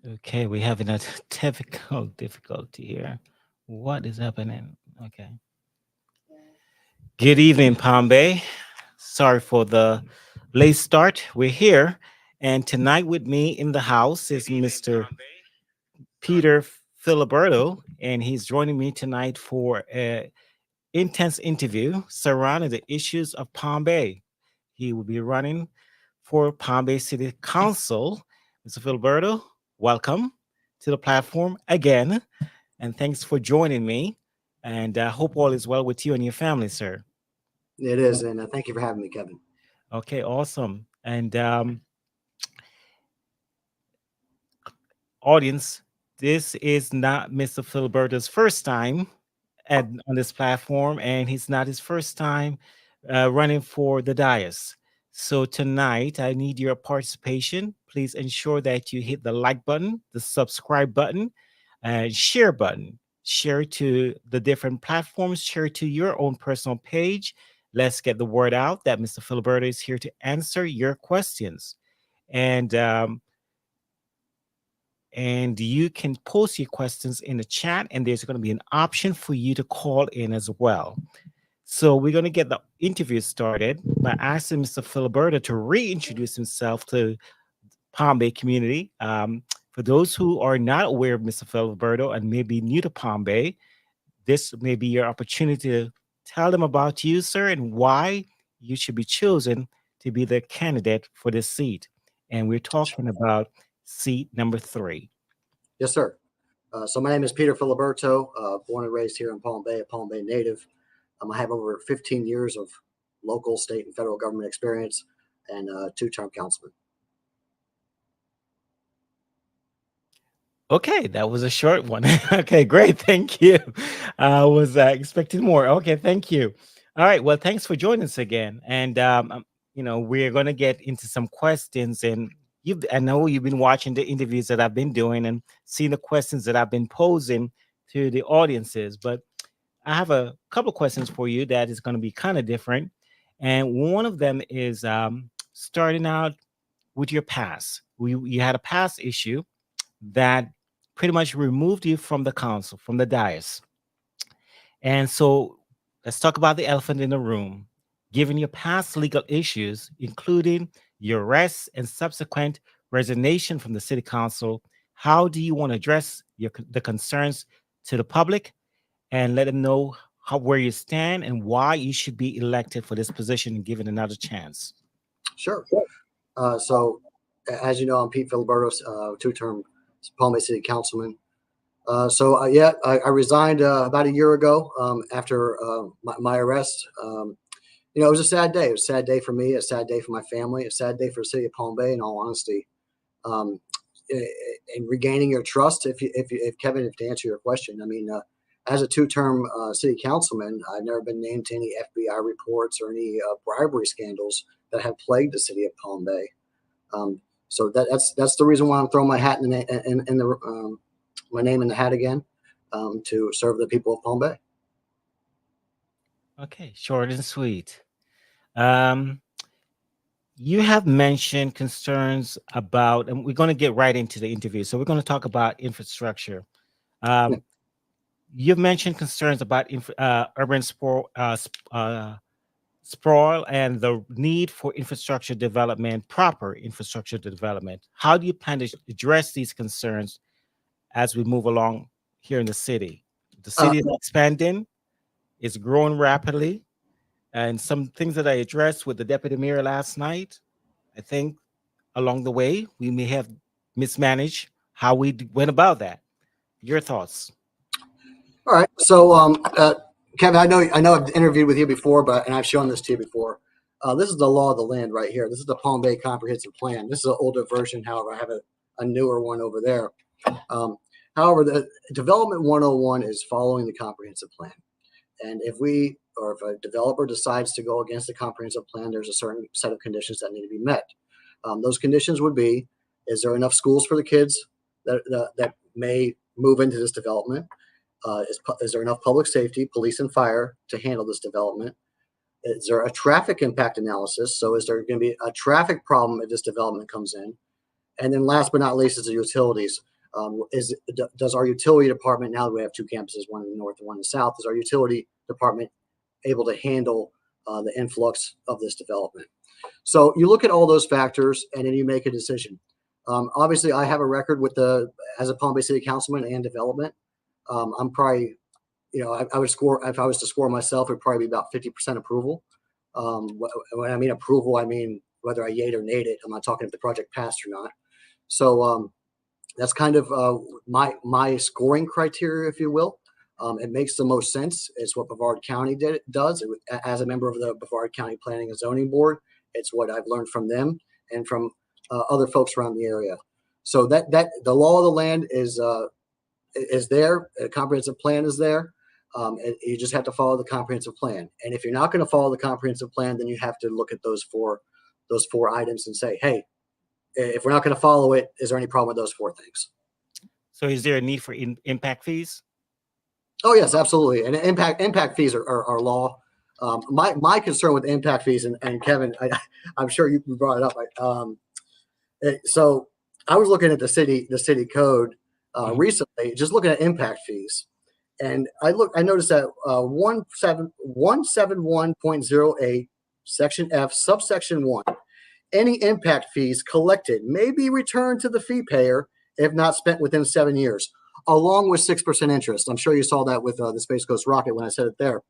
Okay, we're having a difficulty here. What is happening? Okay. Good evening, Palm Bay. Sorry for the late start. We're here, and tonight with me in the house is Mr. Peter Filiberto, and he's joining me tonight for an intense interview surrounding the issues of Palm Bay. He will be running for Palm Bay City Council. Mr. Filiberto, welcome to the platform again. And thanks for joining me. And I hope all is well with you and your family, sir. It is, and thank you for having me, Kevin. Okay, awesome. And audience, this is not Mr. Filiberto's first time on this platform, and he's not his first time running for the dais. So tonight, I need your participation. Please ensure that you hit the like button, the subscribe button, and share button. Share to the different platforms, share to your own personal page. Let's get the word out that Mr. Filiberto is here to answer your questions. And and you can post your questions in the chat, and there's going to be an option for you to call in as well. So we're going to get the interview started by asking Mr. Filiberto to reintroduce himself to Palm Bay community. For those who are not aware of Mr. Filiberto and may be new to Palm Bay, this may be your opportunity to tell them about you, sir, and why you should be chosen to be the candidate for this seat. And we're talking about seat number 3. Yes, sir. So my name is Peter Filiberto, born and raised here in Palm Bay, a Palm Bay native. I have over 15 years of local, state, and federal government experience, and 2-term councilman. Okay, that was a short one. Okay, great. Thank you. I was expecting more. Okay, thank you. All right. Well, thanks for joining us again. And we're going to get into some questions. And I know you've been watching the interviews that I've been doing and seeing the questions that I've been posing to the audiences. But I have a couple of questions for you that is going to be kind of different. And one of them is starting out with your past. You had a past issue that pretty much removed you from the council, from the dais. And so let's talk about the elephant in the room. Given your past legal issues, including your arrest and subsequent resignation from the city council, how do you want to address the concerns to the public and let them know where you stand and why you should be elected for this position and given another chance? Sure. So, as you know, I'm Pete Filiberto, 2-term Palm Bay City Councilman. I resigned about a year ago after my arrest. It was a sad day. It was a sad day for me, a sad day for my family, a sad day for the city of Palm Bay, in all honesty. And regaining your trust, if Kevin, to answer your question, I mean, as a 2-term city councilman, I've never been named to any FBI reports or any bribery scandals that have plagued the city of Palm Bay. So that's the reason why I'm throwing my hat in the my name in the hat again, to serve the people of Palm Bay. Okay, short and sweet. You have mentioned concerns about, and we're going to get right into the interview. So we're going to talk about infrastructure. You've mentioned concerns about urban sprawl and the need for infrastructure development, proper infrastructure development. How do you plan to address these concerns as we move along here in the city? The city is expanding, it's growing rapidly. And some things that I addressed with the deputy mayor last night, I think along the way, we may have mismanaged how we went about that. Your thoughts? All right. So, Kevin, I know I've interviewed with you before, and I've shown this to you before. This is the law of the land right here. This is the Palm Bay Comprehensive Plan. This is an older version. However, I have a newer one over there. However, the Development 101 is following the comprehensive plan. And if a developer decides to go against the comprehensive plan, there's a certain set of conditions that need to be met. Those conditions would be: is there enough schools for the kids that may move into this development? Is there enough public safety, police and fire to handle this development? Is there a traffic impact analysis? So is there going to be a traffic problem if this development comes in? And then last but not least is the utilities. Does our utility department, now that we have two campuses, one in the north and one in the south, is our utility department able to handle the influx of this development? So you look at all those factors and then you make a decision. Obviously, I have a record as a Palm Bay City Councilman and development. I'm probably, I would score, if I was to score myself, it'd probably be about 50% approval. When I mean approval, I mean whether I yayed or nayed it. I'm not talking if the project passed or not. So that's kind of my scoring criteria, if you will. It makes the most sense. It's what Brevard County does. As a member of the Brevard County Planning and Zoning Board, it's what I've learned from them and from other folks around the area. So that the law of the land is there. A comprehensive plan is there. And you just have to follow the comprehensive plan. And if you're not going to follow the comprehensive plan, then you have to look at those four items and say, hey, if we're not going to follow it, is there any problem with those four things? So is there a need for impact fees? Oh, yes, absolutely. And impact fees are law. My concern with impact fees, and Kevin, I'm sure you brought it up. So I was looking at the city code recently, just looking at impact fees. And I noticed that 171.08, section F, subsection 1, any impact fees collected may be returned to the fee payer if not spent within 7 years, along with 6% interest. I'm sure you saw that with the Space Coast rocket when I said it there.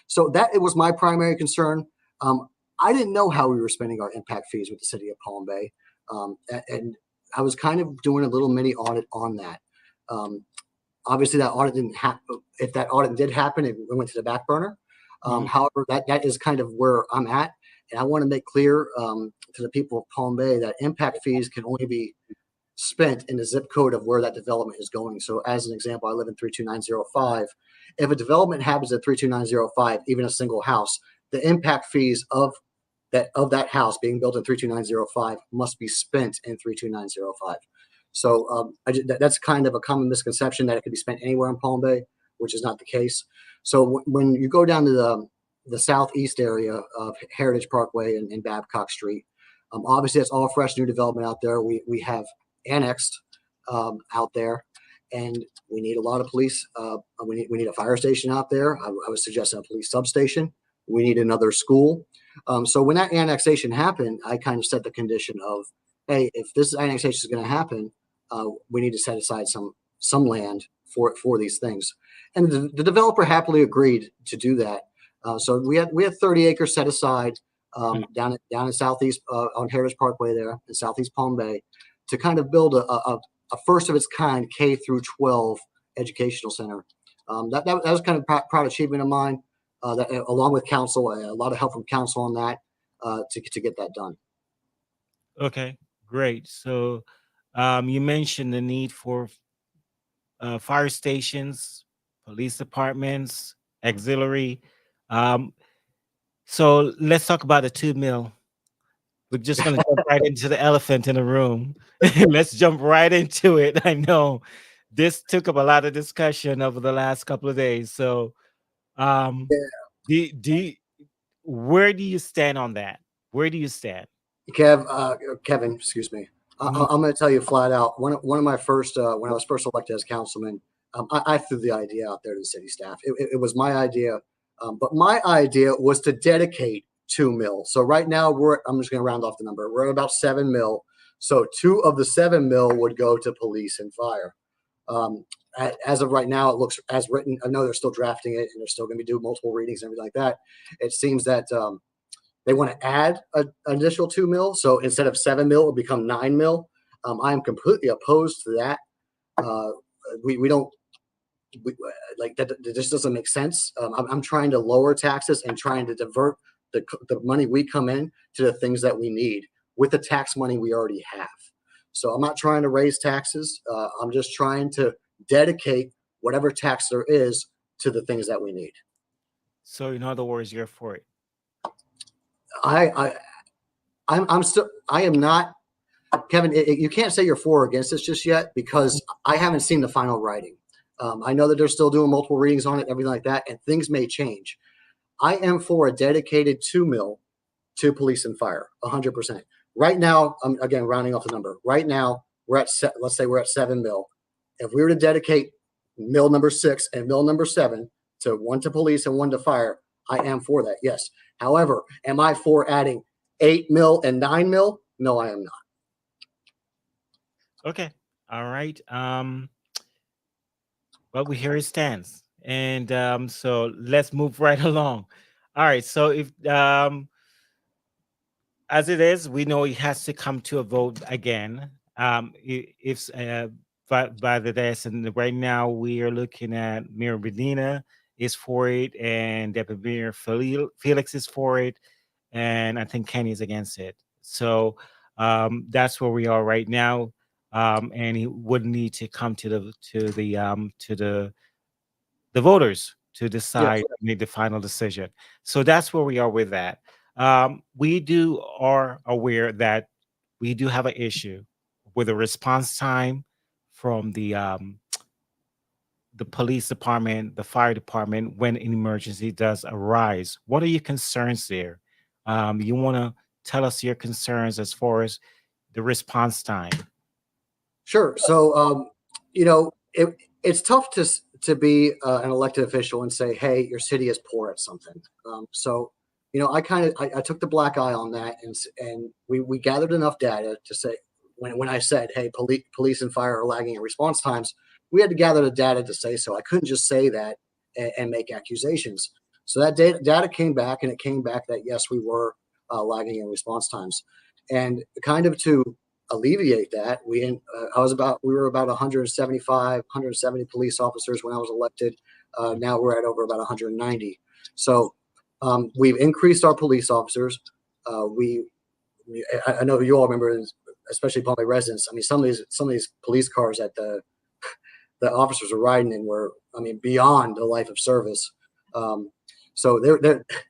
So it was my primary concern. I didn't know how we were spending our impact fees with the city of Palm Bay. And I was kind of doing a little mini audit on that. Obviously, that audit didn't happen. If that audit did happen, it went to the back burner. However, that is kind of where I'm at. And I want to make clear to the people of Palm Bay that impact fees can only be spent in the zip code of where that development is going. So as an example, I live in 32905. If a development happens at 32905, even a single house, the impact fees of that house being built in 32905 must be spent in 32905. So that's kind of a common misconception that it could be spent anywhere in Palm Bay, which is not the case. So when you go down to the southeast area of Heritage Parkway and Babcock Street, obviously it's all fresh new development out there. We have annexed out there, and we need a lot of police. We need a fire station out there. I was suggesting a police substation. We need another school. So when that annexation happened, I kind of set the condition of, hey, if this annexation is going to happen, we need to set aside some land for these things. And the developer happily agreed to do that. So we had 30 acres set aside down in southeast on Heritage Parkway there in southeast Palm Bay to kind of build a first of its kind K through 12 educational center. That was kind of proud achievement of mine. That along with council, a lot of help from council on that to get that done. Okay, great. So you mentioned the need for fire stations, police departments, auxiliary. So let's talk about the 2 mil. We're just going to jump right into the elephant in the room. Let's jump right into it. I know this took up a lot of discussion over the last couple of days. So where do you stand on that? Where do you stand? Kevin, excuse me. I'm going to tell you flat out. One of my first, when I was first elected as councilman, I threw the idea out there to the city staff. It was my idea, but my idea was to dedicate 2 mil. So right now I'm just going to round off the number. We're at about 7 mil. So 2 of the 7 mil would go to police and fire. As of right now, it looks as written. I know they're still drafting it and they're still going to be doing multiple readings and everything like that. It seems that they want to add an additional 2 mil. So instead of 7 mil, it will become 9 mil. I am completely opposed to that. We don't like that. It just doesn't make sense. I'm trying to lower taxes and trying to divert the money we come in to the things that we need with the tax money we already have. So I'm not trying to raise taxes. I'm just trying to dedicate whatever tax there is to the things that we need. So in other words, you're for it. I am not, Kevin. You can't say you're for or against this just yet because I haven't seen the final writing. I know that they're still doing multiple readings on it, everything like that, and things may change. I am for a dedicated 2 mil to police and fire, 100%. Right now, I'm again rounding off the number. Right now, we're at let's say we're at 7 mil. if we were to dedicate mill number 6 and mill number 7 to one to police and one to fire, I am for that. Yes. However, am I for adding 8 mil and 9 mil? No, I am not. Okay. All right. Well, we hear it stands, and so let's move right along. All right. So if as it is, we know it has to come to a vote again. If by the desk, and right now we are looking at Mayor Medina is for it, and Deputy Mayor Felix is for it, and I think Kenny is against it. So that's where we are right now. And he would need to come to the voters to Yes. decide, make the final decision. So that's where we are with that. We do are aware that we do have an issue with the response time from the police department, the fire department when an emergency does arise. What are your concerns there? You want to tell us your concerns as far as the response time? Sure. So, it's tough to be an elected official and say, "Hey, your city is poor at something." So, I took the black eye on that, and we gathered enough data to say when I said, "Hey, police and fire are lagging in response times," we had to gather the data to say so. I couldn't just say that and make accusations. So that data came back, and it came back that yes, we were lagging in response times, and kind of to alleviate that, we were about 175, 170 police officers when I was elected. Now we're at over about 190. So we've increased our police officers. I know you all remember, especially Palm Bay residents. I mean, some of these police cars that the officers are riding in were, I mean, beyond the life of service. Um, so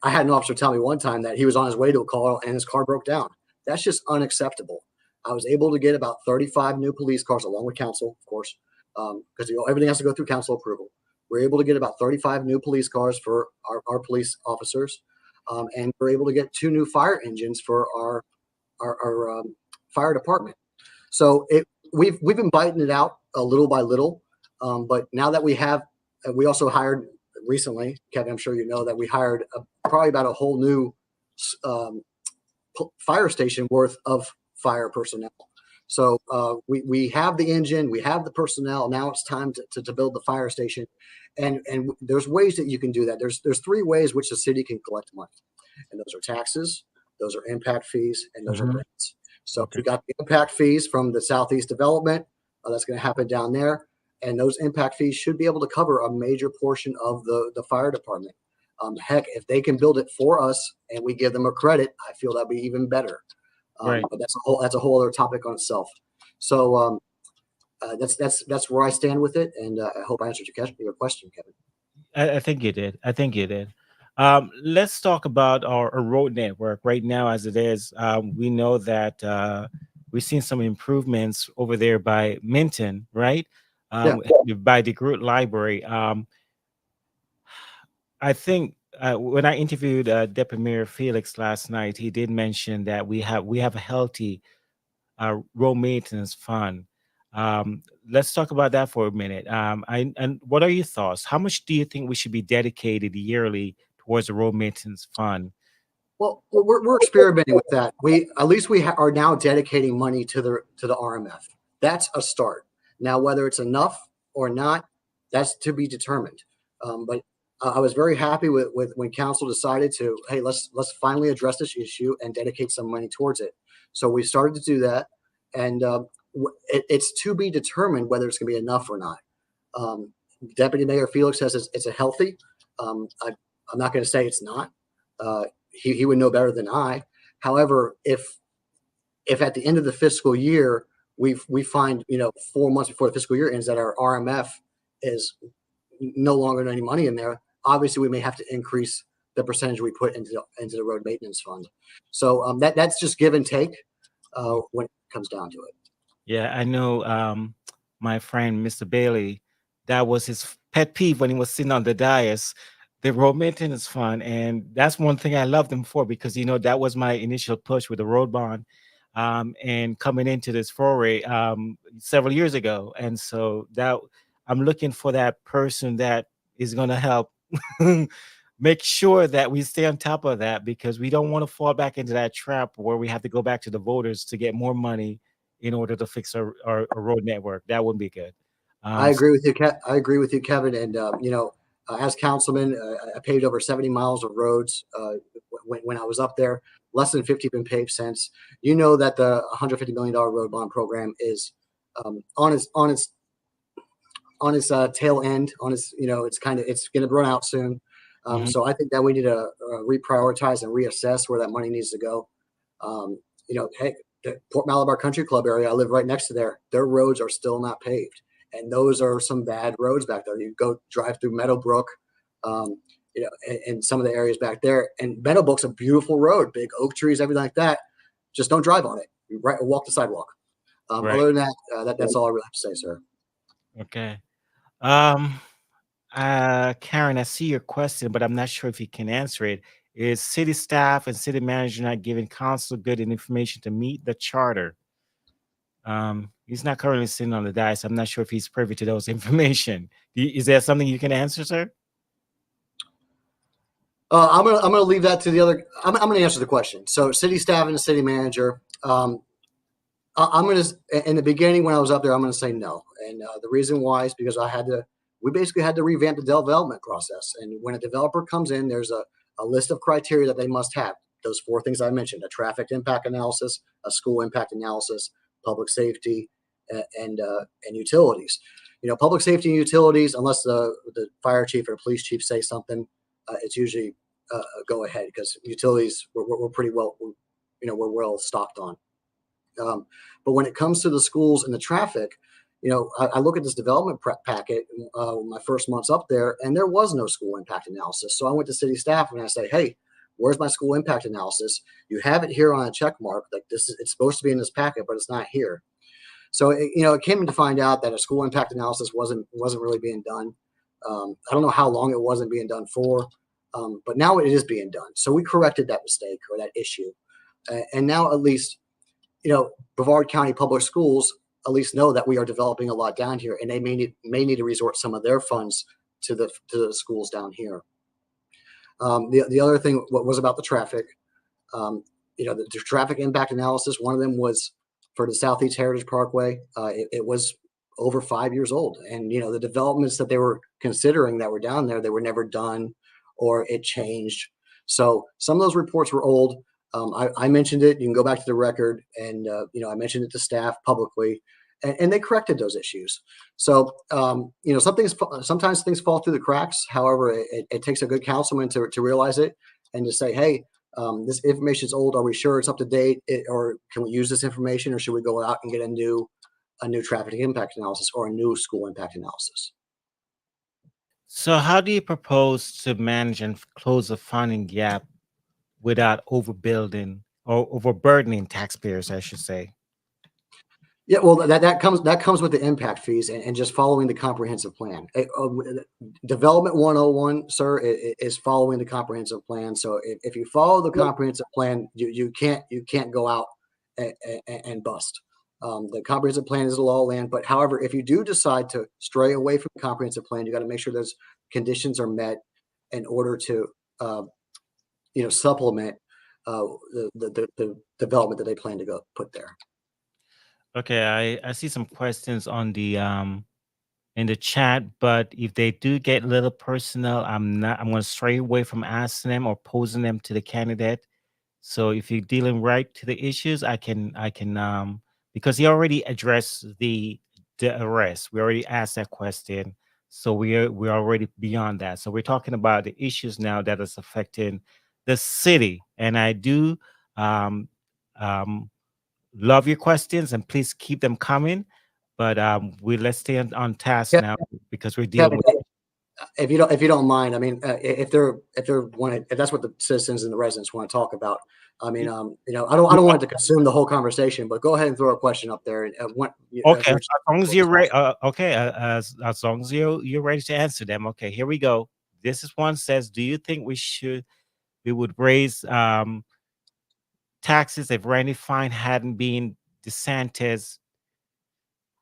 I had an officer tell me one time that he was on his way to a call and his car broke down. That's just unacceptable. I was able to get about 35 new police cars along with council, of course, because everything has to go through council approval. We're able to get about 35 new police cars for our police officers, and we're able to get 2 new fire engines for our fire department. So we've been biting it out a little by little, but now that we also hired recently, Kevin. I'm sure you know that we hired probably about a whole new um, fire station worth of fire personnel. So we have the engine, we have the personnel. Now it's time to build the fire station, and there's ways that you can do that. There's 3 ways which the city can collect money, and those are taxes, those are impact fees, and those are grants. So Okay. we got the impact fees from the Southeast Development. That's going to happen down there, and those impact fees should be able to cover a major portion of the fire department. Heck, if they can build it for us and we give them a credit, I feel that'd be even better. Right. But that's a whole other topic on itself. So that's where I stand with it, and I hope I answered your question, Kevin. I think you did. I think you did. Let's talk about our road network right now, as it is. We know that we've seen some improvements over there by Minton, right? Yeah. By the Groot Library. I think when I interviewed Deputy Mayor Felix last night, he did mention that we have a healthy road maintenance fund. Let's talk about that for a minute. And what are your thoughts? How much do you think we should be dedicated yearly towards the road maintenance fund? Well, we're experimenting with that. We at least we are now dedicating money to the RMF. That's a start. Now, whether it's enough or not, that's to be determined. But I was very happy with when council decided to, hey, let's finally address this issue and dedicate some money towards it. So we started to do that, and it's to be determined whether it's going to be enough or not. Um, Deputy Mayor Felix says it's a healthy. I'm not going to say it's not. He would know better than I. However, if at the end of the fiscal year we find 4 months before the fiscal year ends that our RMF is no longer any money in there, obviously we may have to increase the percentage we put into the road maintenance fund. So that's just give and take when it comes down to it. Yeah, I know my friend Mr. Bailey, that was his pet peeve when he was sitting on the dais, the road maintenance fund. And that's one thing I loved him for because, that was my initial push with the road bond. and coming into this foray several years ago. And so that I'm looking for that person that is going to help make sure that we stay on top of that, because we don't want to fall back into that trap where we have to go back to the voters to get more money in order to fix our road network. That wouldn't be good. I So, agree with you. I agree with you, Kevin. And as councilman, I paved over 70 miles of roads when I was up there. Less than 50 have been paved since. You know that the $150 million road bond program is on its tail end. On its, it's going to run out soon. mhm, So I think that we need to reprioritize and reassess where that money needs to go. Hey, the Port Malabar Country Club area, I live right next to there. Their roads are still not paved, and those are some bad roads back there. You go drive through Meadowbrook, and some of the areas back there. And Meadowbrook's a beautiful road, big oak trees, everything like that. Just don't drive on it. Walk the sidewalk. right. Other than that, that's all I really have to say, sir. Okay. Um, Karen, I see your question, but I'm not sure if you can answer it. Is city staff and city manager not giving council good information to meet the charter? He's not currently sitting on the dice. I'm not sure if he's privy to those information. Is there something you can answer, sir? I'm gonna leave that to the other. I'm gonna answer the question. So, city staff and the city manager. I'm going to, in the beginning when I was up there, I'm going to say no. And the reason why is because we basically had to revamp the development process. And when a developer comes in, there's a list of criteria that they must have. Those four things I mentioned: a traffic impact analysis, a school impact analysis, public safety, and utilities. Public safety and utilities, unless the fire chief or the police chief say something, it's usually a go ahead, because utilities we're pretty well, we're well stocked on. But when it comes to the schools and the traffic, I look at this development prep packet my first months up there, and there was no school impact analysis. So I went to city staff and I say, hey, where's my school impact analysis? You have it here on a check mark. Like it's supposed to be in this packet, but it's not here. So it came to find out that a school impact analysis wasn't really being done. I don't know how long it wasn't being done for, but now it is being done. So we corrected that mistake or that issue, and now at least Brevard County Public Schools at least know that we are developing a lot down here, and they may need to resort some of their funds to the schools down here. The other thing was about the traffic. The traffic impact analysis. One of them was for the Southeast Heritage Parkway. It was over 5 years old, and the developments that they were considering that were down there, they were never done, or it changed. So some of those reports were old. I mentioned it. You can go back to the record, and I mentioned it to staff publicly, and they corrected those issues. So sometimes things fall through the cracks. However, it takes a good councilman to realize it and to say, hey, this information is old. Are we sure it's up to date, or can we use this information, or should we go out and get a new traffic impact analysis or a new school impact analysis? So, how do you propose to manage and close the funding gap without overbuilding or overburdening taxpayers, I should say? Yeah, well, that comes with the impact fees and just following the comprehensive plan. Development 101, sir, is following the comprehensive plan. So if you follow the comprehensive plan, you can't go out and bust. The comprehensive plan is the law of land. But however, if you do decide to stray away from the comprehensive plan, you got to make sure those conditions are met in order to supplement the development that they plan to go put there. Okay, I see some questions on the in the chat, but if they do get a little personal, I'm going to stray away from asking them or posing them to the candidate. So if you're dealing right to the issues, I can because he already addressed the arrest. We already asked that question. So we're already beyond that. So we're talking about the issues now that is affecting the city. And I do um um love your questions, and please keep them coming. But let's stay on task now, because we're dealing Kevin, with. if you don't mind, I mean, if that's what the citizens and the residents want to talk about, I mean, I don't want it to consume the whole conversation, but go ahead and throw a question up there. And Okay, as long as you're ready. Okay, as long as you're ready to answer them. Okay, here we go. This is one says, do you think we would raise taxes if Randy Fine hadn't been DeSantis,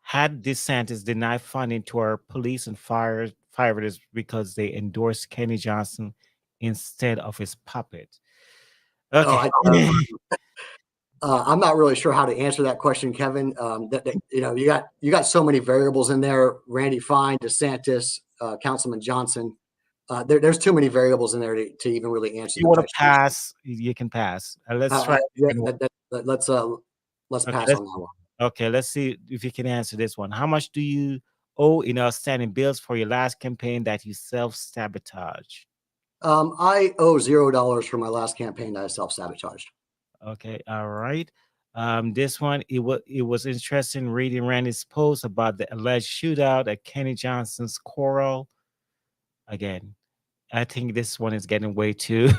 had DeSantis denied funding to our police and firefighters because they endorsed Kenny Johnson instead of his puppet. Oh, Okay. I'm not really sure how to answer that question, Kevin. You got so many variables in there. Randy Fine, DeSantis, Councilman Johnson. There's too many variables in there to even really answer You the want to question. pass? You can pass. Let's try. Yeah, Second one. let's Okay, pass on that one. let's see if you can answer this one. How much do you owe in outstanding bills for your last campaign that you self sabotage? I owe $0 for my last campaign that I self sabotaged. Okay, all right. This one it was interesting reading Randy's post about the alleged shootout at Kenny Johnson's choral. Again, I think this one is getting way too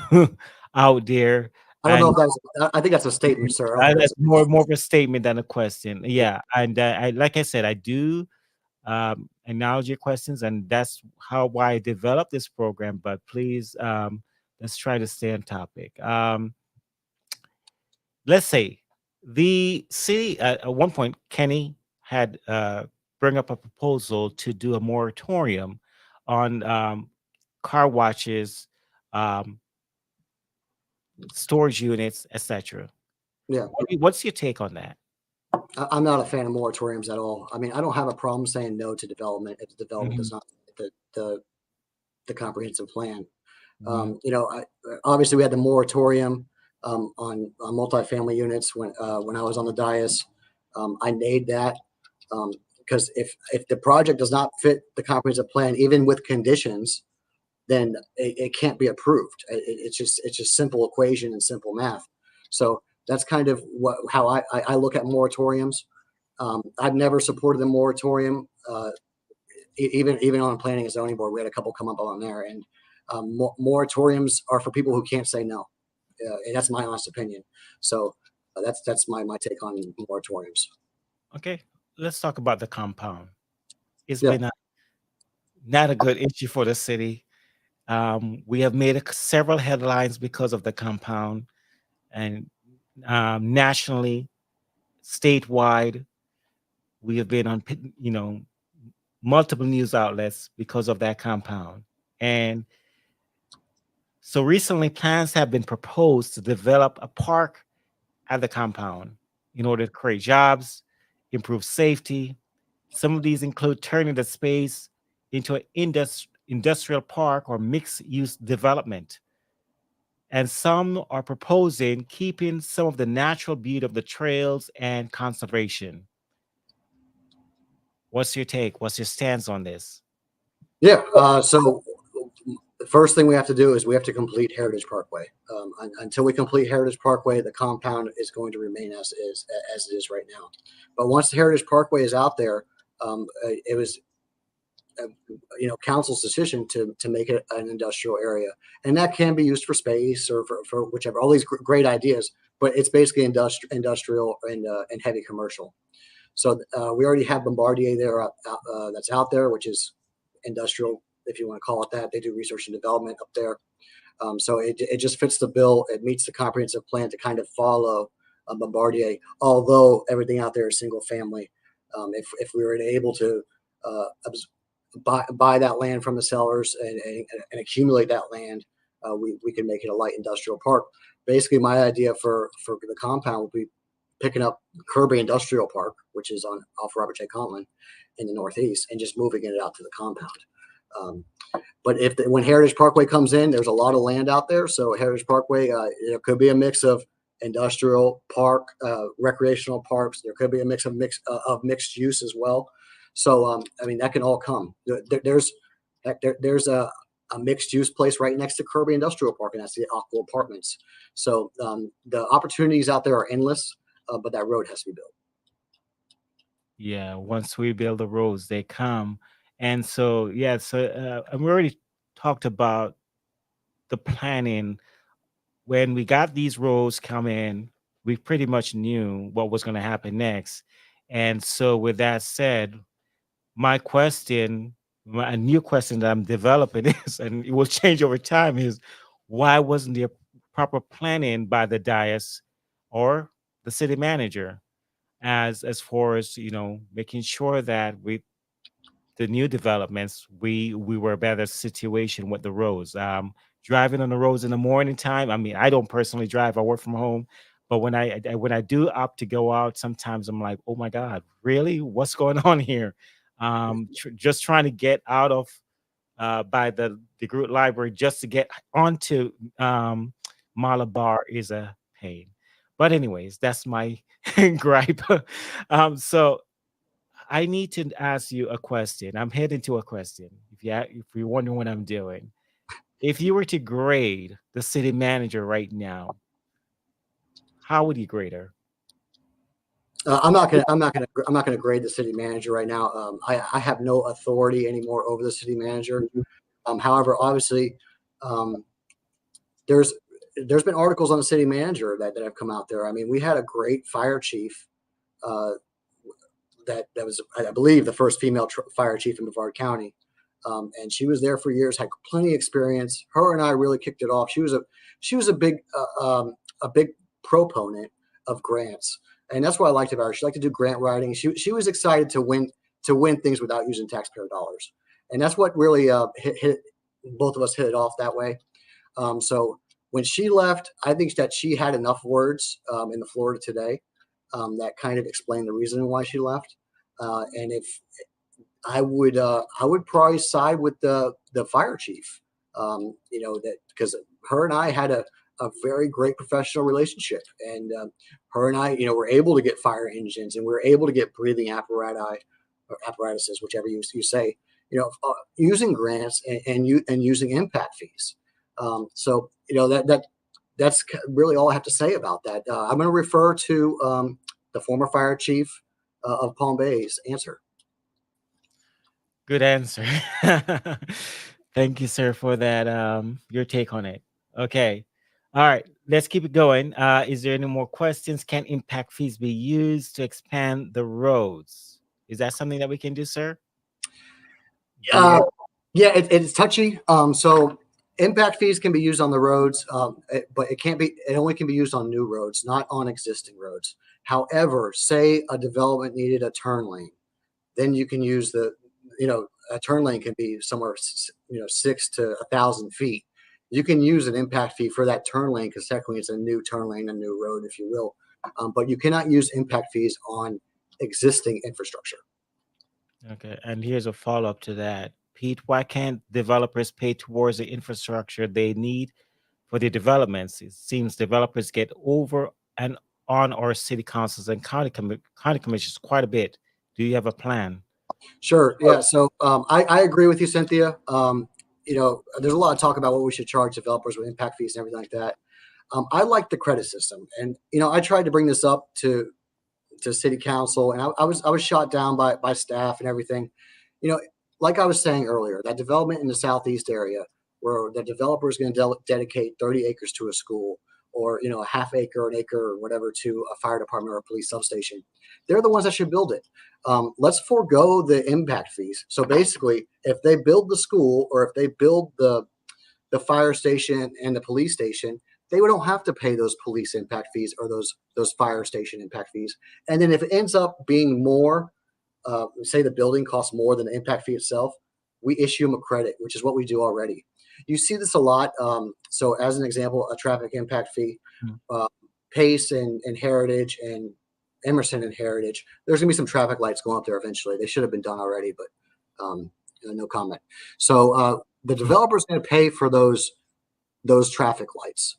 out there, I don't know and if that's. I think that's a statement, sir. I don't think that's that's. more of a statement than a question. Yeah, and I like I said, I do acknowledge your questions, and that's how why I developed this program. But please, let's try to stay on topic. Let's say the city at one point, Kenny had bring up a proposal to do a moratorium on car washes, um, storage units, etc. Yeah, What's your take on that? I'm not a fan of moratoriums at all. I mean, I don't have a problem saying no to development if the development Mhm, does not fit the comprehensive plan. mhm. Obviously we had the moratorium on multifamily units when I was on the dais. I made that because if the project does not fit the comprehensive plan, even with conditions, then it can't be approved. It's just simple equation and simple math. So that's kind of how I look at moratoriums. I've never supported the moratorium. Even on planning and zoning board, we had a couple come up on there, and moratoriums are for people who can't say no, and that's my honest opinion. So that's my take on moratoriums. Okay, let's talk about the compound. It's Yeah, been not a good issue for the city. We have made several headlines because of the compound, and nationally, statewide, we have been on multiple news outlets because of that compound. And so recently, plans have been proposed to develop a park at the compound in order to create jobs, improve safety. Some of these include turning the space into an industrial park or mixed use development. And some are proposing keeping some of the natural beauty of the trails and conservation. What's your take? What's your stance on this? yeah. So the first thing we have to do is we have to complete Heritage Parkway. Until we complete Heritage Parkway, the compound is going to remain as it is right now. But once the Heritage Parkway is out there, it was uh, council's decision to make it an industrial area, and that can be used for space or for whichever. All these great ideas, but it's basically industrial and heavy commercial. So we already have Bombardier there that's out there, which is industrial, if you want to call it that. They do research and development up there. So it just fits the bill. It meets the comprehensive plan to kind of follow Bombardier, although everything out there is single family. If we were able to uh, buy that land from the sellers and accumulate that land, we can make it a light industrial park. Basically, my idea for the compound would be picking up Kirby Industrial Park, which is on off Robert J. Conlon in the Northeast, and just moving it out to the compound. Um, but when Heritage Parkway comes in, there's a lot of land out there. So Heritage Parkway, it could be a mix of industrial park, recreational parks. There could be a of mixed use as well. So I mean that can all come. There's a mixed use place right next to Kirby Industrial Park, and that's the Aqua Apartments. So the opportunities out there are endless, but that road has to be built. Yeah, once we build the roads, they come. And so, yeah, so and we already talked about the planning. When we got these roads come in, we pretty much knew what was going to happen next. And so, with that said, my question, a new question that I'm developing is, and it will change over time, is why wasn't there proper planning by the Dias or the city manager, as far as making sure that with the new developments, we were a better situation with the roads. Driving on the roads in the morning time. I mean, I don't personally drive. I work from home, but when I do opt to go out, sometimes I'm like, oh my God, really? What's going on here? Just trying to get out of by the group library just to get onto Malabar is a pain. But anyways, that's my gripe. So I need to ask you a question. I'm heading to a question. If you're wondering what I'm doing, if you were to grade the city manager right now, how would you grade her? I'm not gonna grade the city manager right now. I have no authority anymore over the city manager. However, obviously, um, there's there's been articles on the city manager that have come out there. I mean, we had a great fire chief uh, that was, I believe, the first female fire chief in Brevard County, and she was there for years, had plenty of experience. Her and I really kicked it off. She was a big proponent of grants, and that's what I liked about her. She liked to do grant writing. She was excited to win things without using taxpayer dollars, and that's what really hit both of us hit it off that way. So when she left, I think that she had enough words in the Florida Today that kind of explained the reason why she left. And if I would probably side with the fire chief. That because her and I had a very great professional relationship, and her and I, were able to get fire engines, and we were able to get breathing apparatus or apparatuses, whichever you say, using grants and using impact fees. So that's really all I have to say about that. I'm going to refer to the former fire chief of Palm Bay's answer. Good answer. Thank you, sir, for that. Your take on it. Okay. All right. Let's keep it going. Is there any more questions? Can impact fees be used to expand the roads? Is that something that we can do, sir? Do you Uh, have? yeah, it's touchy. So impact fees can be used on the roads, but it can't be. It only can be used on new roads, not on existing roads. However, say a development needed a turn lane, then you can use a turn lane can be somewhere 6 to 1,000 feet. You can use an impact fee for that turn lane because technically it's a new turn lane, a new road, if you will. But you cannot use impact fees on existing infrastructure. Okay. And here's a follow up to that. Pete, why can't developers pay towards the infrastructure they need for their developments? It seems developers get over and on our city councils and county commissions quite a bit. Do you have a plan? Sure. Yeah. So I agree with you, Cynthia. There's a lot of talk about what we should charge developers with impact fees and everything like that. I like the credit system, and I tried to bring this up to city council, and I was shot down by staff and everything. You know, like I was saying earlier, that development in the southeast area where the developer is going to dedicate 30 acres to a school, or a half acre, an acre, or whatever to a fire department or a police substation. They're the ones that should build it. Let's forego the impact fees. So basically, if they build the school or if they build the fire station and the police station, they don't have to pay those police impact fees or those fire station impact fees. And then if it ends up being more, say the building costs more than the impact fee itself, we issue them a credit, which is what we do already. You see this a lot. So as an example, a traffic impact fee, Mm. uh, Pace and Heritage and Emerson and Heritage. There's going to be some traffic lights going up there eventually. They should have been done already, but no comment. So the developer is going to pay for those traffic lights.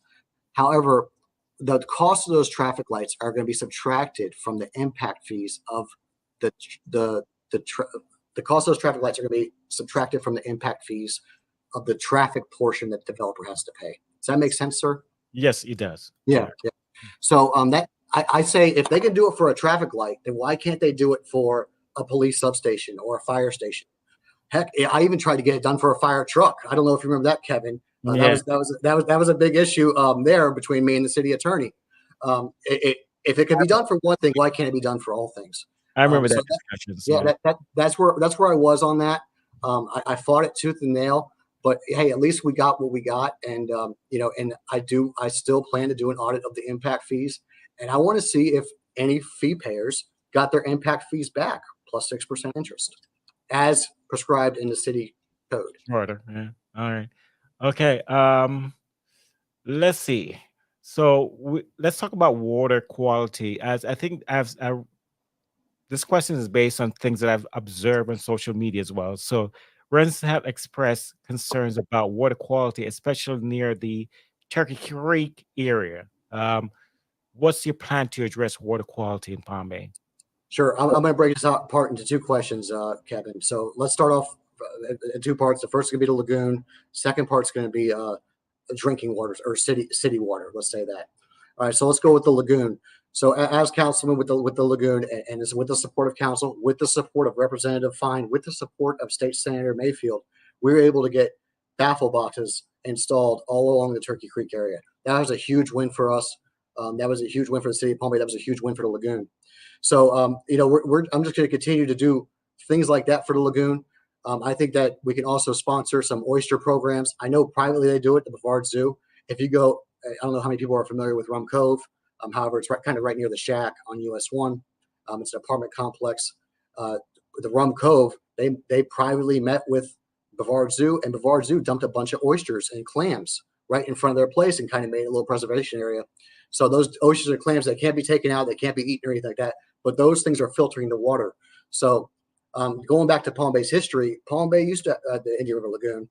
However, the cost of those traffic lights are going to be subtracted from the impact fees of the the the, tra- the cost of those traffic lights are going to be subtracted from the impact fees of the traffic portion that the developer has to pay. Does that make sense, sir? Yes, it does. Yeah. Yeah. So that I say if they can do it for a traffic light, then why can't they do it for a police substation or a fire station? Heck, I even tried to get it done for a fire truck. I don't know if you remember that, Kevin. Yeah, That was a big issue there between me and the city attorney. If it could be done for one thing, why can't it be done for all things? I remember So that discussions. yeah, Yeah. that's where I was on that. I fought it tooth and nail, but hey, at least we got what we got, and and I still plan to do an audit of the impact fees, And I want to see if any fee payers got their impact fees back plus 6% interest as prescribed in the city code. Order. Yeah. All right. Okay. Let's see. So let's talk about water quality. As I think, this question is based on things that I've observed on social media as well. So residents have expressed concerns about water quality, especially near the Turkey Creek area. What's your plan to address water quality in Palm Bay? Sure. I'm going to break this apart into two questions, Kevin. So let's start off in two parts. The first is going to be the lagoon. Second part's going to be drinking water or city water. Let's say that. All right. So let's go with the lagoon. So as councilman with the lagoon, and is with the support of council, with the support of Representative Fine, with the support of State Senator Mayfield, we were able to get baffle boxes installed all along the Turkey Creek area. That was a huge win for us. That was a huge win for the city of Palm Bay. That was a huge win for the lagoon. So, I'm just going to continue to do things like that for the lagoon. I think that we can also sponsor some oyster programs. I know privately they do it at the Brevard Zoo. If you go, I don't know how many people are familiar with Rum Cove. However, it's kind of right near the Shack on US 1. It's an apartment complex. Uh, the Rum Cove, they privately met with Brevard Zoo, and Brevard Zoo dumped a bunch of oysters and clams right in front of their place and kind of made a little preservation area. So those oysters and clams, they can't be taken out, they can't be eaten or anything like that, but those things are filtering the water. So going back to Palm Bay's history, Palm Bay used to, the Indian River Lagoon,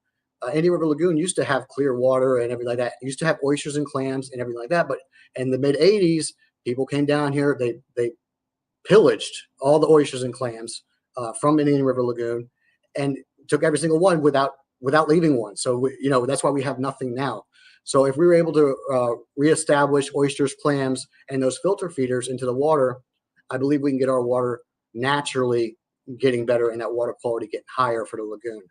Indian River Lagoon used to have clear water and everything like that. It used to have oysters and clams and everything like that. But in the mid 80s, people came down here, they pillaged all the oysters and clams from Indian River Lagoon and took every single one without leaving one. So that's why we have nothing now. So if we were able to reestablish oysters, clams, and those filter feeders into the water, I believe we can get our water naturally getting better and that water quality getting higher for the lagoon.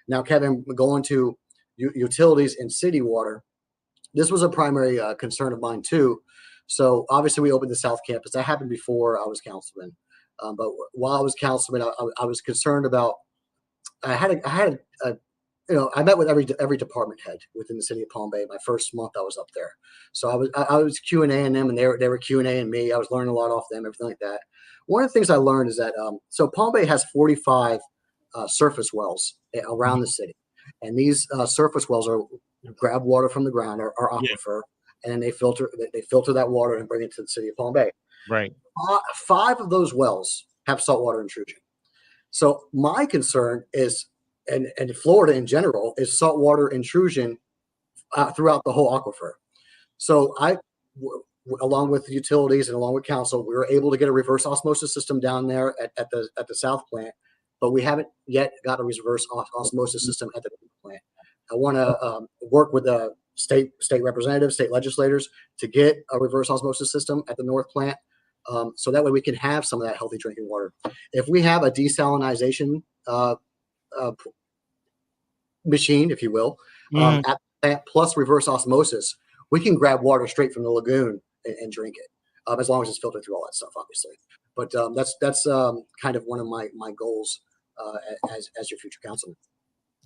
Now, Kevin, going to utilities and city water, this was a primary concern of mine too. So obviously we opened the South Campus. That happened before I was councilman. But while I was councilman, I was concerned about. I met with every department head within the city of Palm Bay. My first month I was up there, so I was Q and A in them, and they were Q and A and me. I was learning a lot off them, everything like that. One of the things I learned is that so Palm Bay has 45 surface wells around Mhm. the city, and these surface wells are grab water from the ground or Yeah. aquifer, and then they filter that water and bring it to the city of Palm Bay. Right. Five of those wells have saltwater intrusion. So my concern is, and Florida in general, is saltwater intrusion throughout the whole aquifer. So along with the utilities and along with council, we were able to get a reverse osmosis system down there at the South plant, but we haven't yet got a reverse osmosis system at the plant. I want to work with the state representatives, state legislators to get a reverse osmosis system at the North plant. So that way we can have some of that healthy drinking water. If we have a desalinization uh, machine, if you will, Mhm. at plant plus reverse osmosis, we can grab water straight from the lagoon and drink it, as long as it's filtered through all that stuff, obviously. But that's kind of one of my goals as your future councilman.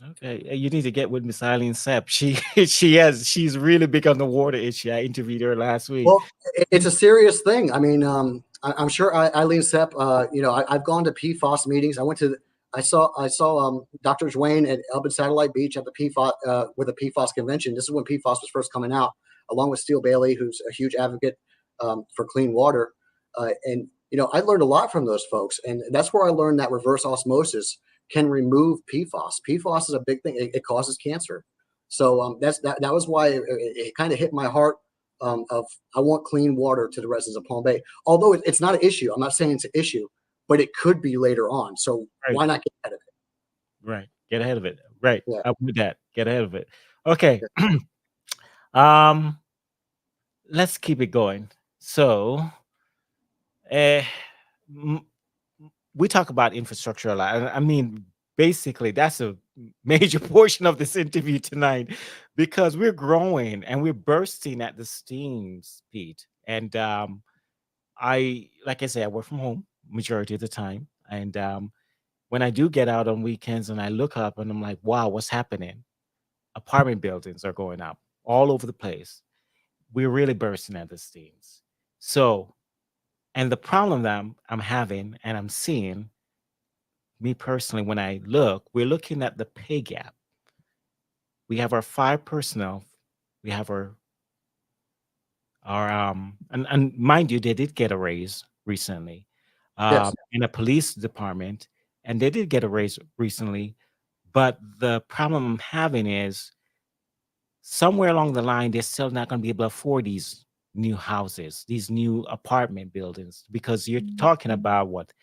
Okay, you need to get with Miss Eileen Sepp. She's really big on the water issue. I interviewed her last week. Well, it's a serious thing. I mean, I'm sure Eileen Sepp. I've gone to PFAS meetings. I saw Dr. Dwayne at Elbit Satellite Beach at the PFAS with the PFAS convention. This is when PFAS was first coming out, along with Steele Bailey, who's a huge advocate for clean water. And I learned a lot from those folks, and that's where I learned that reverse osmosis can remove PFAS. PFAS is a big thing. It causes cancer. So that was why it kind of hit my heart of I want clean water to the residents of Palm Bay. Although it's not an issue, I'm not saying it's an issue, but it could be later on. So Right, why not get ahead of right. Get ahead of it. Right. it? Yeah. I'm with that. Get ahead of it. Okay. um, let's keep it going. So, uh, m- we talk about infrastructure a lot. I mean, basically, that's a major portion of this interview tonight because we're growing and we're bursting at the seams, Pete. And like I say, I work from home majority of the time. And when I do get out on weekends and I look up and I'm like, wow, what's happening? Apartment buildings are going up all over the place. We're really bursting at the seams. So, and the problem that I'm having and I'm seeing, me personally, when I look, we're looking at the pay gap. We have our five personnel, we have our and mind you, they did get a raise recently, Yes. in a police department, and they did get a raise recently. But the problem I'm having is somewhere along the line, they're still not going to be able to afford these new houses, these new apartment buildings, because you're talking about what,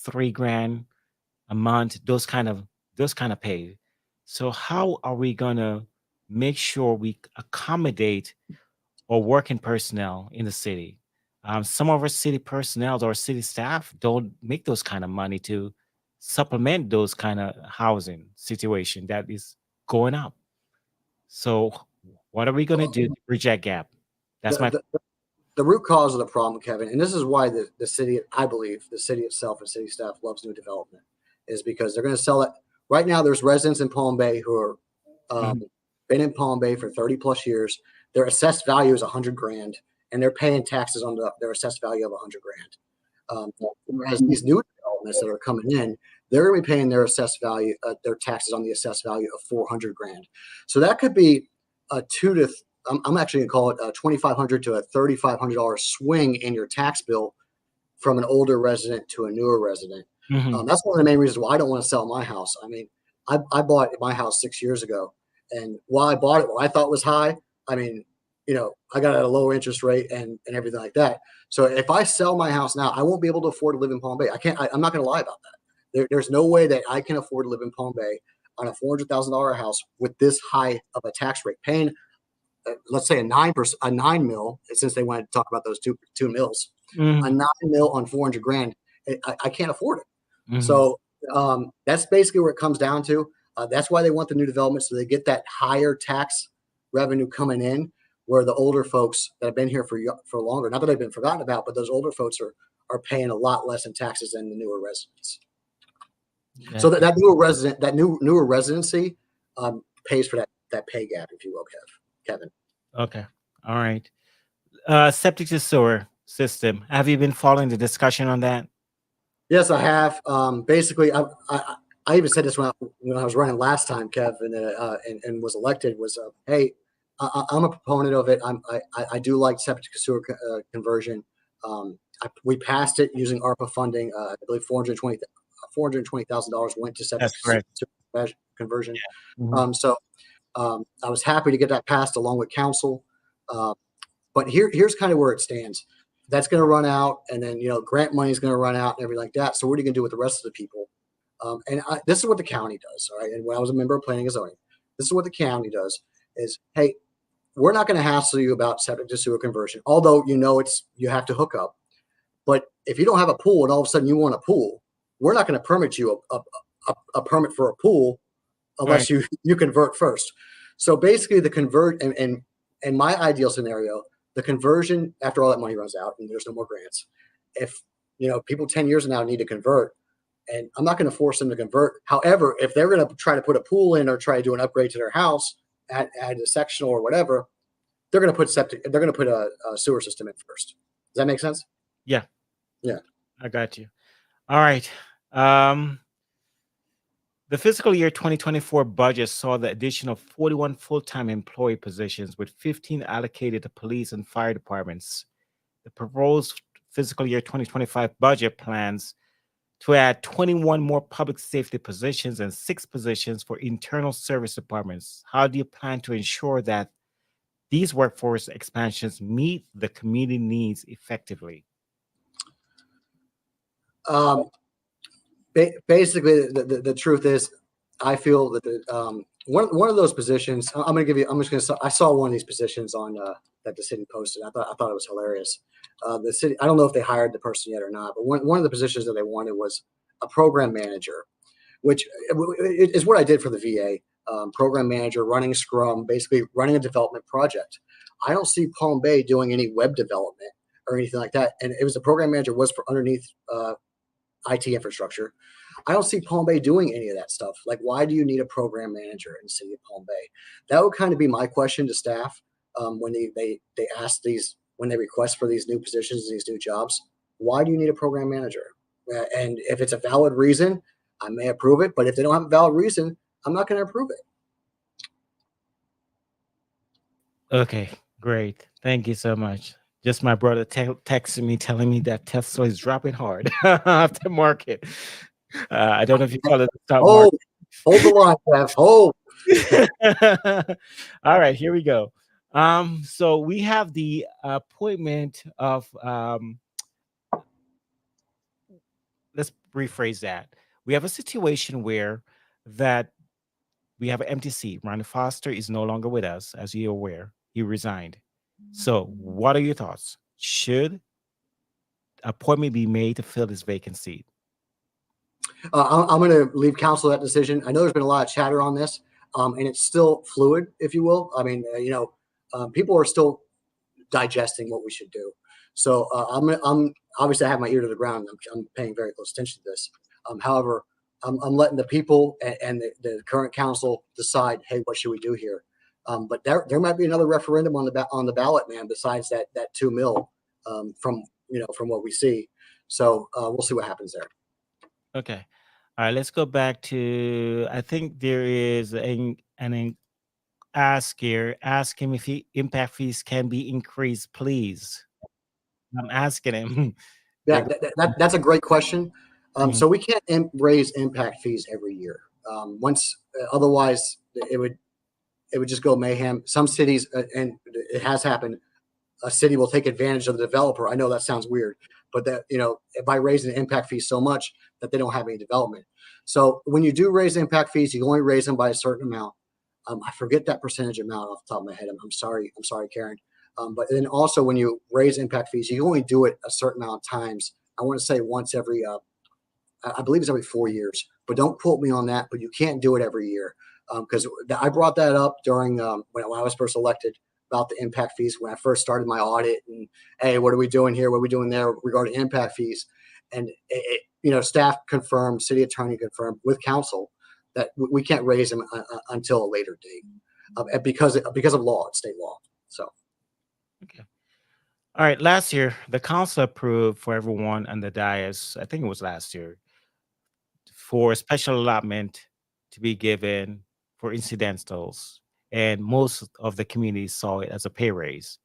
3 grand a month, those kind of pay. So how are we gonna make sure we accommodate or working personnel in the city? Some of our city personnel or city staff don't make those kind of money to supplement those kind of housing situation that is going up. So what are we gonna Well, do to bridge that gap? That's my the, the root cause of the problem, Kevin, and this is why the city, I believe, the city itself and city staff loves new development, is because they're going to sell it. Right now, there's residents in Palm Bay who are Mhm, been in Palm Bay for 30 plus years. Their assessed value is 100 grand, and they're paying taxes on their assessed value of 100 grand. Whereas these new developments that are coming in, they're going to be paying their assessed value, their taxes on the assessed value of 400 grand. So that could be a two to I'm actually going to call it a $2,500 to a $3,500 swing in your tax bill from an older resident to a newer resident. mhm. That's one of the main reasons why I don't want to sell my house. I mean, I bought my house 6 years ago, and while I bought it, what I thought was high, I mean, I got it at a lower interest rate and everything like that. So if I sell my house now, I won't be able to afford to live in Palm Bay. I can't. I'm not going to lie about that. There's no way that I can afford to live in Palm Bay on a $400,000 house with this high of a tax rate, paying let's say a 9%, a 9 mil, since they want to talk about those two mills, a Mhm, 9 mil on 400 grand. I can't afford it. mhm. So that's basically where it comes down to. That's why they want the new development, so they get that higher tax revenue coming in, where the older folks that have been here for longer, not that they've been forgotten about, but those older folks are paying a lot less in taxes than the newer residents. So Yeah. that newer resident, that newer residency, pays for that pay gap, if you will, Kevin. Okay. All right. Septic to sewer system. Have you been following the discussion on that? Yes, I have. Basically, I even said this when I was running last time, Kev, and was elected. Was hey, I'm a proponent of it. I do like septic to sewer conversion. We passed it using ARPA funding. I believe $420,000 went to septic That's to correct. sewer conversion. Mhm. So I was happy to get that passed along with council. Uh, but here's kind of where it stands. That's going to run out, and then grant money is going to run out and everything like that. So what are you going to do with the rest of the people? This is what the county does. All right. And when I was a member of planning and zoning, this is what the county does: is hey, we're not going to hassle you about septic to sewer conversion, although it's you have to hook up. But if you don't have a pool and all of a sudden you want a pool, we're not going to permit you a permit for a pool Right. unless you convert first. So basically, the convert and my ideal scenario, the conversion after all that money runs out and there's no more grants. If people 10 years from now need to convert, and I'm not going to force them to convert. However, if they're going to try to put a pool in or try to do an upgrade to their house, add a sectional or whatever, they're going to put septic. They're going to put a sewer system in first. Does that make sense? Yeah, Yeah. I got you. All right. Um, the fiscal year 2024 budget saw the addition of 41 full-time employee positions, with 15 allocated to police and fire departments. The proposed fiscal year 2025 budget plans to add 21 more public safety positions and 6 positions for internal service departments. How do you plan to ensure that these workforce expansions meet the community needs effectively? Um, Basically, the truth is, I feel that one of those positions. I'm going to give you. I'm just going to. I saw one of these positions on that the city posted. I thought it was hilarious. The city. I don't know if they hired the person yet or not, but one of the positions that they wanted was a program manager, which is what I did for the VA. Program manager, running Scrum, basically running a development project. I don't see Palm Bay doing any web development or anything like that. And it was a program manager was for underneath IT infrastructure. I don't see Palm Bay doing any of that stuff. Like, why do you need a program manager in the city of Palm Bay? That would kind of be my question to staff when they ask these when they request for these new positions, these new jobs. Why do you need a program manager? And if it's a valid reason, I may approve it. But if they don't have a valid reason, I'm not going to approve it. Okay, great. Thank you so much. Just my brother texted me telling me that Tesla is dropping hard after market. I don't know if you follow the stock Oh, market. hold the line, Kev. Hold. All right, here we go. So we have the appointment of let's rephrase that. We have a situation where that we have an empty seat. Ronnie Foster is no longer with us, as you're aware. He resigned. So, what are your thoughts? Should appointment be made to fill this vacant seat? I'm going to leave council that decision. I know there's been a lot of chatter on this, and it's still fluid, if you will. I mean, people are still digesting what we should do. So I'm obviously I have my ear to the ground. I'm paying very close attention to this. However, I'm letting the people and the current council decide. Hey, what should we do here? But there might be another referendum on the ballot, man. Besides that 2 mil from from what we see. So we'll see what happens there. Okay. All right, let's go back to I think there is an ask here. Ask him if impact fees can be increased, please. I'm asking him. There Yeah, go- that's a great question. Mhm. So we can't raise impact fees every year. Once otherwise, it would just go mayhem. Some cities, and it has happened, a city will take advantage of the developer. I know that sounds weird, but that by raising the impact fees so much that they don't have any development. So when you do raise impact fees, you only raise them by a certain amount. I forget that percentage amount off the top of my head. I'm sorry. I'm sorry, Karen. But then also when you raise impact fees, you only do it a certain amount of times. I want to say once every I believe it's every 4 years, but don't quote me on that. But you can't do it every year because I brought that up during when I was first elected about the impact fees when I first started my audit. And hey, what are we doing here? What are we doing there regarding impact fees? And staff confirmed, city attorney confirmed with council that we can't raise them until a later date because of law, it's state law. So Okay. All right. Last year, the council approved for everyone on the dais. I think it was last year for a special allotment to be given for incidentals, and most of the community saw it as a pay raise.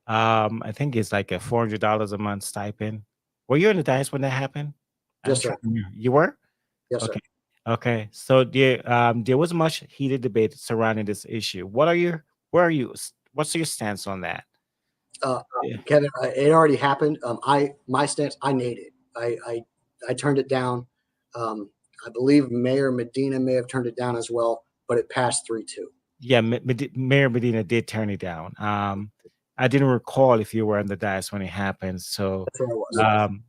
I think it's like a $400 a month stipend. Were you in the dice when that happened? I'm yes, trying sir. to remember. You were? Yes, sir. Okay. Okay. So there was much heated debate surrounding this issue. Where are you? What's your stance on that? uh, Yeah. Kevin, it already happened. My stance, I made it. I turned it down. I believe Mayor Medina may have turned it down as well, but it passed 3-2. Yeah, Mayor Medina did turn it down. I didn't recall if you were on the dice when it happened, so That's what it was. um,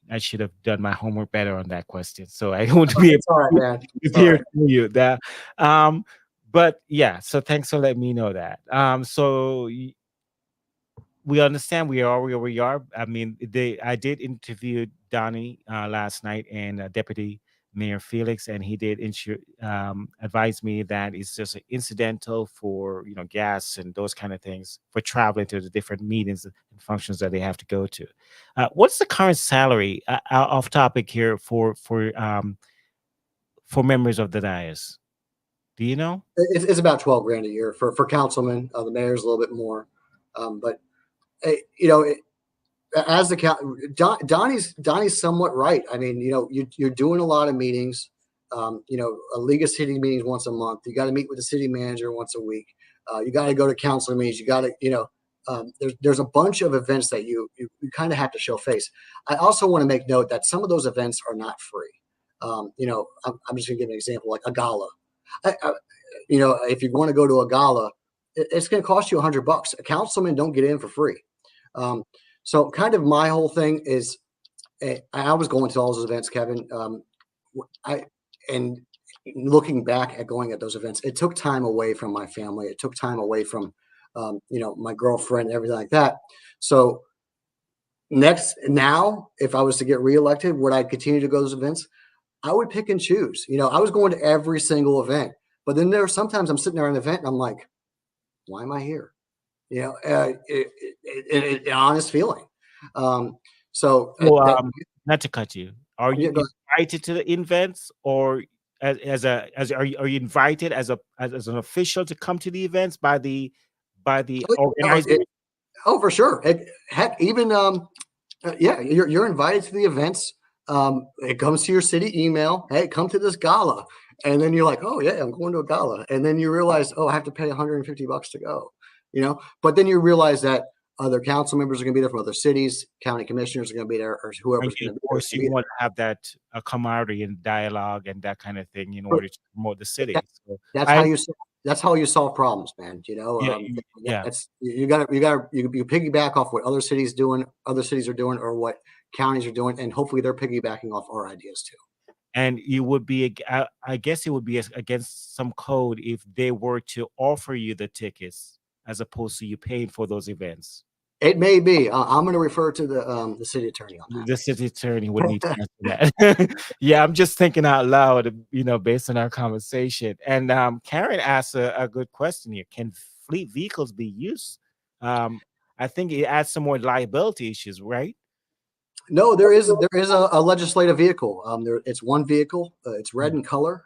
I should have done my homework better on that question. So I want to be able It's all right, to man. It's all hear right. from you that. Um, but yeah, so thanks for letting me know that. So we understand we are where we are. I mean, I did interview Donnie last night and Deputy Mayor Felix, and he did advise me that it's just incidental for gas and those kind of things for traveling to the different meetings and functions that they have to go to. What's the current salary? Off topic here for members of the diocese. Do you know? It's about 12 grand a year for councilmen. The mayor's a little bit more, but you know, as the Donnie's somewhat right. I mean, you're doing a lot of meetings. A league of city meetings once a month. You got to meet with the city manager once a week. You got to go to council meetings. You got to, there's a bunch of events that you kind of have to show face. I also want to make note that some of those events are not free. I'm just gonna give an example, like a gala. I, if you want to go to a gala, it's going to cost you $100. A councilman don't get in for free. Um, so kind of my whole thing is, I was going to all those events, Kevin. I and looking back at going at those events, it took time away from my family. It took time away from, my girlfriend, everything like that. So now, if I was to get reelected, would I continue to go to those events? I would pick and choose. I was going to every single event, but then sometimes I'm sitting there at an event and I'm like, why am I here? You know, an honest feeling. Um, so So, that not to cut you, are yeah, you go invited to the events, or as are you invited as an official to come to the events by the ahead. organizer? Oh, for sure. Heck, even yeah, you're invited to the events. It comes to your city email. Hey, come to this gala, and then you're like, oh yeah, I'm going to a gala, and then you realize, oh, I have to pay $150 to go. You know, but then you realize that other council members are going to be there from other cities, county commissioners are going to be there, or And whoever's you, going to of be there is course, going you to be want to have that camaraderie and dialogue and that kind of thing in there. order to promote the That, city. So that's how I, you that's how you solve problems, man. You know, yeah, yeah, that's you piggyback off what other cities are doing, or what counties are doing, and hopefully they're piggybacking off our ideas too. and you would be, I guess it would be against some code if they were to offer you the tickets as opposed to you paying for those events. It may be. I'm going to refer to the city attorney on The that city attorney would need to answer that. Yeah, I'm just thinking out loud, based on our conversation. And Karen asked a good question here. Can fleet vehicles be used? Um, I think it adds some more liability issues, right? No, there is a legislative vehicle. It's one vehicle. It's red Mm. in color.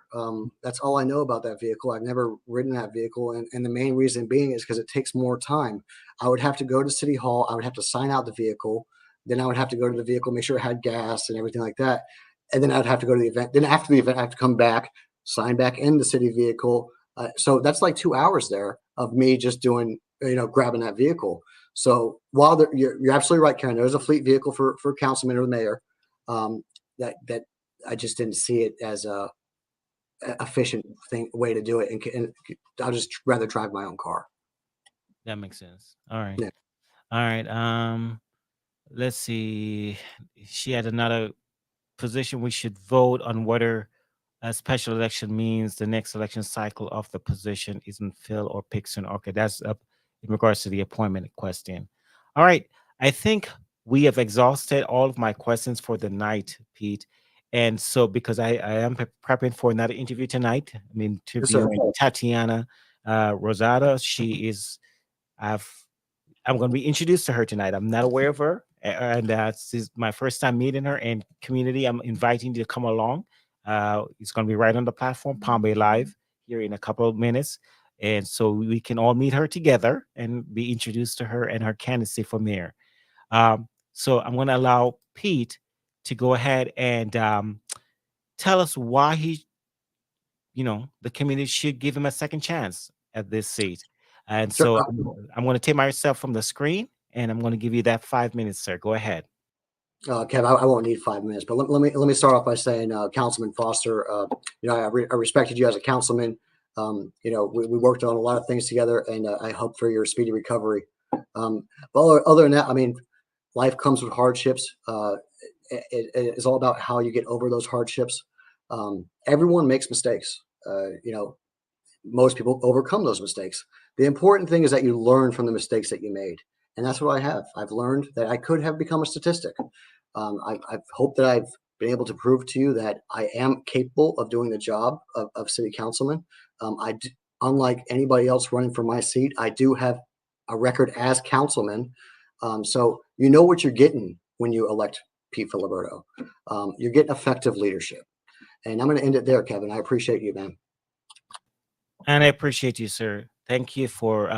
That's all I know about that vehicle. I've never ridden that vehicle, and the main reason being is because it takes more time. I would have to go to City Hall. I would have to sign out the vehicle. Then I would have to go to the vehicle, make sure it had gas and everything like that. And then I'd have to go to the event. Then after the event, I have to come back, sign back in the city vehicle. So that's like 2 hours there of me just doing, grabbing that vehicle. So while you're absolutely right, Karen, there's a fleet vehicle for councilman or the mayor. That I just didn't see it as a efficient way to do it, and I'll just rather drive my own car. That makes sense. All right. Yeah, All right. Let's see. She had another position. We should vote on whether a special election means the next election cycle of the position isn't filled or picked soon. Okay, that's up in regards to the appointment question. All right. I think we have exhausted all of my questions for the night, Pete. And so, because I am prepping for another interview tonight, I'm yes, sir. interviewing Tatiana Rosada. She is, I've I'm going to be introduced to her tonight. I'm not aware of her, and this is my first time meeting her. And community, I'm inviting you to come along. It's going to be right on the platform, Palm Bay Live, here in a couple of minutes, and so we can all meet her together and be introduced to her and her candidacy for mayor. So I'm going to allow Pete to go ahead and tell us why the community should give him a second chance at this seat. And Sure. so I'm going to take myself from the screen and I'm going to give you that 5 minutes, sir. Go ahead. Kev, I won't need 5 minutes, but let me start off by saying, Councilman Foster, I respected you as a councilman. We worked on a lot of things together, and I hope for your speedy recovery. But other than that, I mean, life comes with hardships. It's all about how you get over those hardships. Everyone makes mistakes. Most people overcome those mistakes. The important thing is that you learn from the mistakes that you made. And that's what I have. I've learned that I could have become a statistic. I've hoped that I've been able to prove to you that I am capable of doing the job of city councilman. Unlike anybody else running for my seat, I do have a record as councilman. So you know what you're getting when you elect Pete Filiberto. You're getting effective leadership. And I'm going to end it there, Kevin. I appreciate you, man. And I appreciate you, sir. Thank you for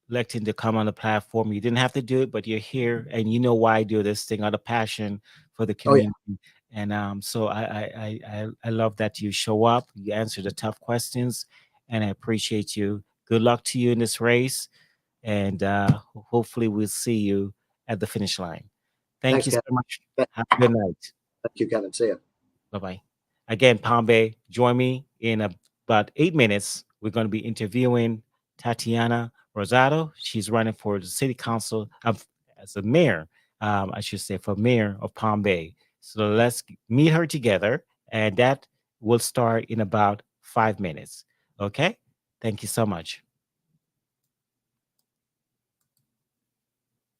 electing to come on the platform. You didn't have to do it, but you're here and you know why I do this thing out of passion for the Oh, yeah. community. And so I love that you show up, you answer the tough questions, and I appreciate you. Good luck to you in this race. And hopefully we'll see you at the finish line. Thank Thanks, you so Kevin. much. Have a good night. Thank you, Kevin. See you. Bye bye. Again, Palm Bay, join me in about 8 minutes. We're going to be interviewing Tatiana Rosado. She's running for the city council as a mayor, I should say, for mayor of Palm Bay. So let's meet her together, and that will start in about 5 minutes. Okay? Thank you so much.